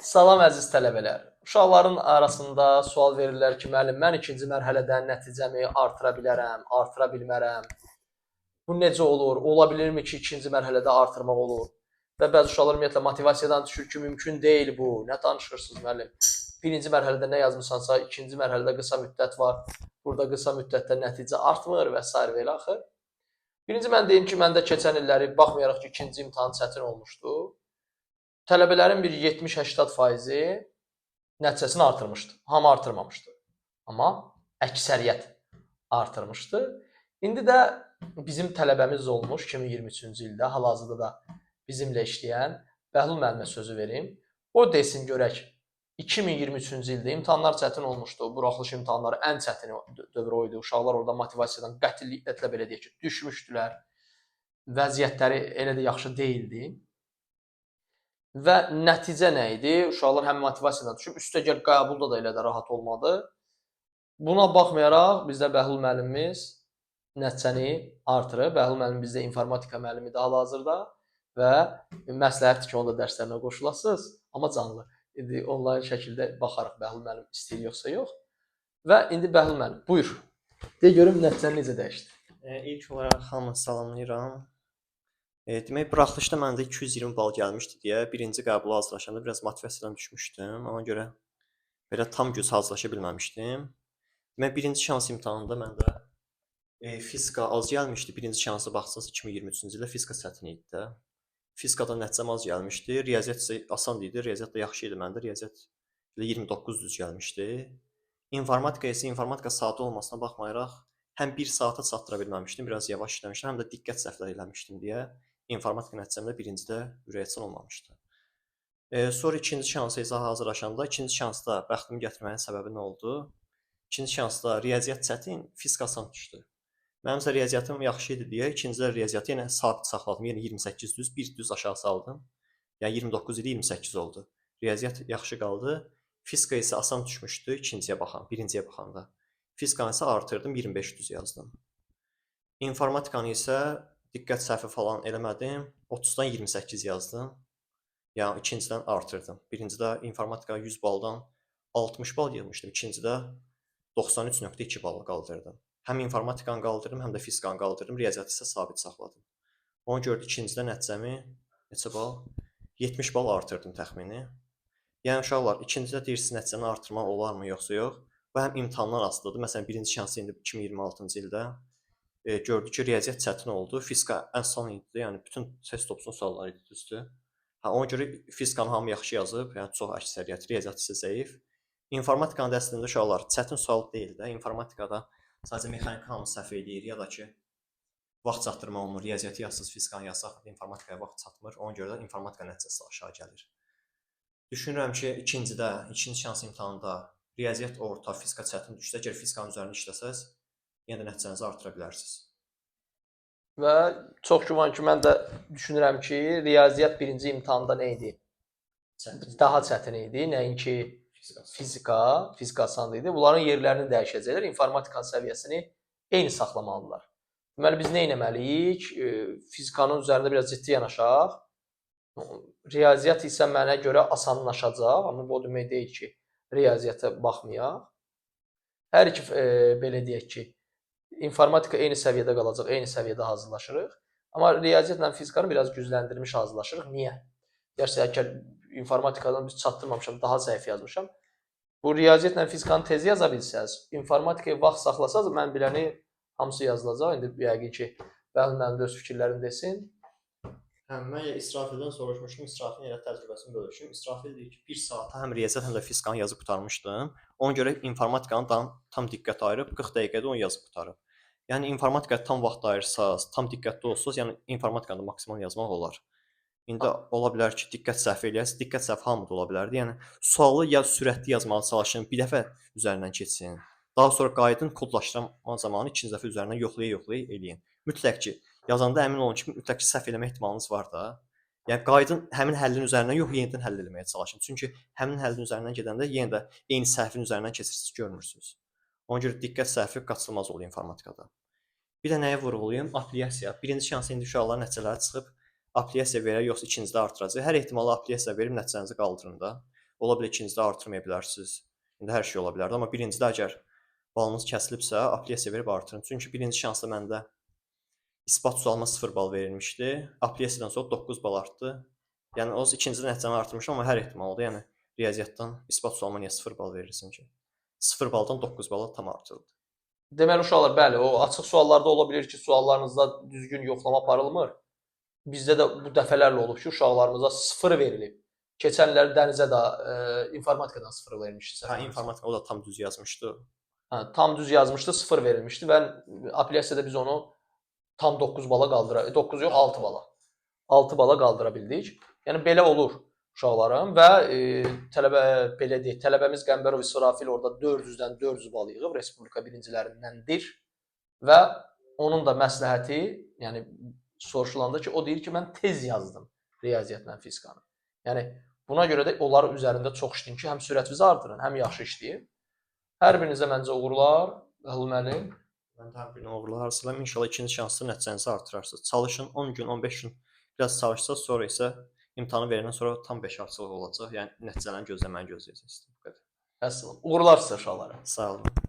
Salam əziz tələbələr. Uşaqların arasında sual verirlər ki, müəllim, mən ikinci mərhələdə nəticəmi artıra bilərəm, artıra bilmərəm. Bu necə olur? Ola bilirmi ki, ikinci mərhələdə artırmaq olur? Və bəzi uşaqlar ümumiyyətlə motivasiyadan düşür ki, mümkün deyil bu. Nə danışırsınız müəllim? Birinci mərhələdə nə yazmısansa, ikinci mərhələdə qısa müddət var. Burada qısa müddətdə nəticə artmır və s. və ilə axır. Birinci mən deyim ki, məndə keçən illəri baxmayaraq ki, ikinci imtahan çətin olmuşdu. Tələbələrin bir 70-80% nəticəsini artırmışdı. Hamı artırmamışdı. Amma əksəriyyət artırmışdı. İndi də bizim tələbəmiz olmuş 2023-cü ildə, hal-hazırda da bizimlə işləyən Bəhlul müəllimə sözü verim. O desin görək, 2023-cü ildə imtahanlar çətin olmuşdu. Buraxılış imtahanları ən çətin dövr o idi. Uşaqlar orada motivasiyadan qətiyyətlə belə deyək ki, düşmüşdülər. Vəziyyətləri elə də yaxşı deyildi. Və nəticə nə idi? Uşaqlar həm motivasiyadan düşüb, üstəgəl qəbulda da elə də rahat olmadı. Buna baxmayaraq bizdə Bəhlul müəllimimiz nəticəni artırıb. Bəhlul müəllim bizdə informatika müəllimidir hal-hazırda və məsləhətdir ki, onu da dərslərinə qoşulasınız, amma canlı. İndi onlayn şəkildə baxarıq Bəhlul müəllim istəyir yoxsa yox. Və indi Bəhlul müəllim, buyur. De görüm nəticən necə dəyişdi. İlk olaraq hamını salamlayıram. Demək, buraxılışda məndə 220 bal gəlmişdi deyə birinci qəbula hazırlaşanda biraz motivasiyadan düşmüşdüm. Ona görə belə tam göz hazırlaşa bilməmişdim. Demək, birinci şans imtahanında məndə fizika az gəlmişdi. Birinci şansa baxsınız 2023-cü ildə fizika çətin idi də. Fizikada nəticəm az gəlmişdi. Riyaziyyat isə asan idi. Riyaziyyat da yaxşı idi məndə. Riyaziyyat 29 düz gəlmişdi. İnformatika isə informatika saatı olmasına baxmayaraq həm 1 saata çatdıra bilməmişdim, biraz yavaş işləmişdim, həm də diqqət səhvləri eləmişdim deyə informatika nəticəmdə birincidə ürəkaçan olmamışdı. Sonra ikinci şansa izah hazırlaşanda, ikinci şansda bəxtimi gətirməyin səbəbi nə oldu? İkinci şansda riyaziyyat çətin, fizika asan düşdü. Mənimsə riyaziyyatım yaxşı idi deyə ikincidə riyaziyyatı yenə sabit saxladım. Yəni 28 düz, 1 düz aşağı saldım. Yəni 29 idi, 28 oldu. Riyaziyyat yaxşı qaldı. Fizika isə asan düşmüşdü birinciyə baxanda. Fizikanı isə artırdım, 25 düz yazdım. İnformatikanı isə diqqət səhvi falan eləmədim. 30-dan 28 yazdım. Yəni ikincidən artırdım. Birincidə informatika 100 baldan 60 bal yığmışdım. İkincidə 93.2 bal qaldırdım. Həm informatikanı qaldırdım, həm də fizikanı qaldırdım. Riyaziyyatı isə sabit saxladım. Ona görə də ikincidə nəticəmi neçə bal? 70 bal artırdım təxmini. Yəni uşaqlar, ikincidə deyirsiniz nəticəni artırmaq olarmı yoxsa yox? Bu həm imtahandan asılıdır. Məsələn, birinci şansı indi 2026-cı ildə gördük ki, riyaziyyat çətin oldu. Fizika asan idi. Yəni bütün test topsun sualları idi, düzdür? Ona görə fizikanı hamı yaxşı yazıb, yəni çox əksəriyyət, riyaziyyat isə zəif. İnformatikanın da əslində uşaqlar çətin sual deyil də. İnformatikada sadəcə mexanika hamı səhv eləyir ya da ki, vaxt çatdırma olmur. Riyaziyyatı yazsız, fizikanı yazsaq informatikaya vaxt çatmır. Ona görə də informatika nəticəsi aşağı gəlir. Düşünürəm ki, ikinci şans imtahanında riyaziyyat orta, fizika çətin düşsə, əgər fizikanın üzərində işləsəz, yenə də nəticənizi artıra bilərsiniz. Və çox güman ki, mən də düşünürəm ki, riyaziyyat birinci imtahanda nə idi? Daha çətin idi. Nəinki fizika asan idi. Bunların yerlərini dəyişəcəklər. İnformatikanın səviyyəsini eyni saxlamalıdırlar. Deməli, biz nə etməliyik? Fizikanın üzərində biraz ciddi yanaşaq. Riyaziyyat isə mənə görə asanlaşacaq. Amma bu demək deyil ki, riyaziyyata baxmayaq. Hər iki belə deyək ki, informatika eyni səviyyədə qalacaq, eyni səviyyədə hazırlaşırıq. Amma riyaziyyatla fizikanı biraz gücləndirilmiş hazırlaşırıq. Niyə? Deyərsə, əgər informatikadan biz çatdırmamışam, daha zəif yazmışam. Bu riyaziyyatla fizikanı tez yaza bilsəz, informatikaya vaxt saxlasaz, mən biləni hamısı yazılacaq. İndi yəqin ki, Bəhlul müəllim də öz fikirlərini desin. Mən İsrafildən soruşmuşdum, İsrafilin elə təcrübəsini bölüşüm. İsrafil deyir ki, 1 saata həm riyaziyyat, həm də fizikanı yazıb qurtarmışdım. Ona görə informatikanı tam diqqət ayırıb 40 dəqiqədə onu yazıb qurtarıb. Yəni informatikaya tam vaxt ayırsaz, tam diqqətli olsaz, yəni informatikanı da maksimal yazmaq olar. İndi ola bilər ki, diqqət səhv eləyəsiniz. Diqqət səhvi hamıda ola bilərdi. Yəni sualı ya sürətli yazmağa çalışın, bir dəfə üzərindən keçsin. Daha sonra qayıdın, kodlaşdırma zamanı ikinci dəfə üzərindən yoxlaya eləyin. Mütləq ki, yazanda əmin olun ki, mütləq ki, səhv eləmə ehtimalınız var da. Yəni qaydın həmin həllin üzərindən yox, yenidən həll etməyə çalışın. Çünki həmin həllin üzərindən gedəndə yenə də eyni səhvin üzərindən keçirsiniz, görmürsünüz. Ona görə diqqət səhvi qaçılmaz olur informatikada. Bir də nəyə vurğulayım? Aplikasiya. Birinci şansı indi uşaqların nəticələri çıxıb, aplikasiya verər, yoxsa ikincidə artıracaq. Hər ehtimalla aplikasiya verib nəticənizi qaldırın da. Ola bilər ikincidə artırmaya bilərsiniz. İndi hər şey ola bilərdi, amma birincidə əgər balınız kəsilibsə, apellyasiya verib artırın. Çünki birinci şansda məndə isbat sualıma 0 bal verilmişdi. Apellyasiyadan sonra 9 bal artdı. Yəni o ikincidə nəticəni artırmışam, amma hər ehtimal oldu. Yəni riyaziyyatdan isbat sualıma niyə 0 bal verirsən ki? 0 baldan 9 bala tam artırıldı. Deməli uşaqlar, bəli, o açıq suallarda ola bilər ki, suallarınızda düzgün yoxlama aparılmır. Bizdə də bu dəfələrlə olub ki, uşaqlarımıza 0 verilib. Keçən il Dənizə də informatikadan 0 vermişdi. Hə, informatika o da tam düz yazmışdı. Hə, tam düz yazmışdı, 0 verilmişdi və apellyasiyada biz onu tam 9 bala qaldıra, 9 yox, 6 bala. 6 bala qaldıra bildik. Yəni belə olur uşaqlarım və tələbə belə deyək, tələbəmiz Qəmbərov İsrafil orada 400-dən 400 bal yığıb respublika birincilərindəndir və onun da məsləhəti, yəni soruşulanda ki, o deyir ki, mən tez yazdım riyaziyyatla fizikanı. Yəni buna görə də onların üzərində çox işləyin ki, həm sürətinizi artırın, həm yaxşı işləyin. Hər birinizə məncə uğurlar, Əhlul müəllim. Mən də hər birini uğurlar arzulayıram. İnşallah ikinci şansda nəticənizi artırarsınız. Çalışın 10 gün, 15 gün biraz çalışsaz, sonra isə imtahanı verəndən sonra tam beşarçılıq olacaq. Yəni nəticələrini gözləməyi gözləyəcəksiniz. Bu qədər. Əssalam. Uğurlar sizə uşaqlara. Sağ olun.